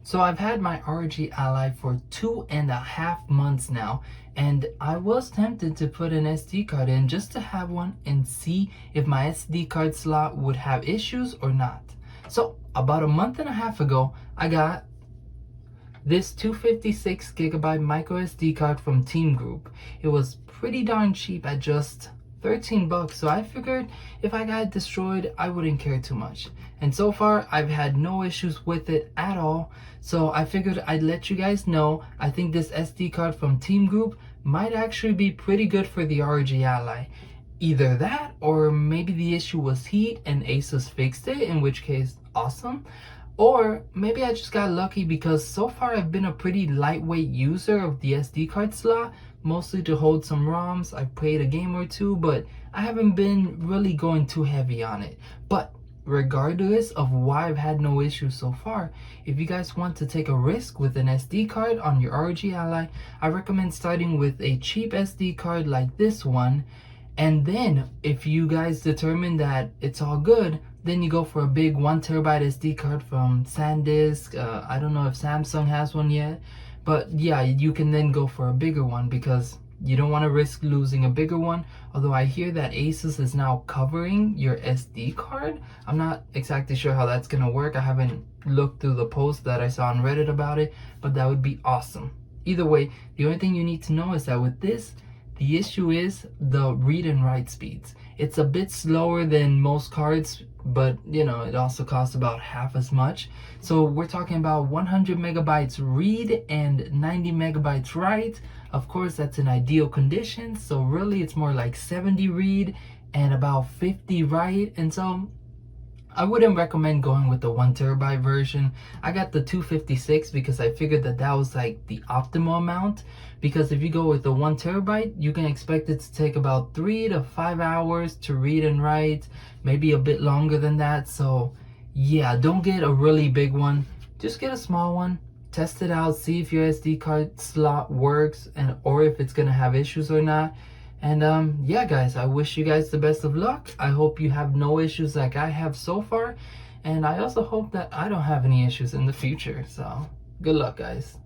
So I've had my ROG Ally for 2.5 months now, and I was tempted to put an SD card in just to have one and see if my SD card slot would have issues or not. So about a month and a half ago, I got this 256 gigabyte micro SD card from Team Group. It was pretty darn cheap at just 13 bucks, so I figured if I got destroyed, I wouldn't care too much. And so far, I've had no issues with it at all, so I figured I'd let you guys know. I think this SD card from Team Group might actually be pretty good for the ROG Ally. Either that, or maybe the issue was heat and Asus fixed it, in which case, awesome. Or maybe I just got lucky because so far I've been a pretty lightweight user of the SD card slot, mostly to hold some ROMs. I've played a game or two, but I haven't been really going too heavy on it. But regardless of why I've had no issues so far, if you guys want to take a risk with an SD card on your ROG Ally, I recommend starting with a cheap SD card like this one. And then if you guys determine that it's all good, then you go for a big 1 TB SD card from SanDisk. I don't know if Samsung has one yet, but yeah, you can then go for a bigger one because you don't want to risk losing a bigger one. Although I hear that Asus is now covering your SD card. I'm not exactly sure how that's gonna work. I haven't looked through the post that I saw on Reddit about it, but that would be awesome. Either way, the only thing you need to know is that with this, the issue is the read and write speeds. It's a bit slower than most cards, but you know, it also costs about half as much. So we're talking about 100 megabytes read and 90 megabytes write. Of course, that's in ideal conditions. So really it's more like 70 read and about 50 write. And so I wouldn't recommend going with the 1 TB version. I got the 256 because I figured that that was like the optimal amount. Because if you go with the 1 TB, you can expect it to take about 3 to 5 hours to read and write, maybe a bit longer than that. So yeah, don't get a really big one. Just get a small one. Test it out, see if your SD card slot works and or if it's gonna have issues or not. And yeah, guys, I wish you guys the best of luck. I hope you have no issues like I have so far. And I also hope that I don't have any issues in the future. So good luck, guys.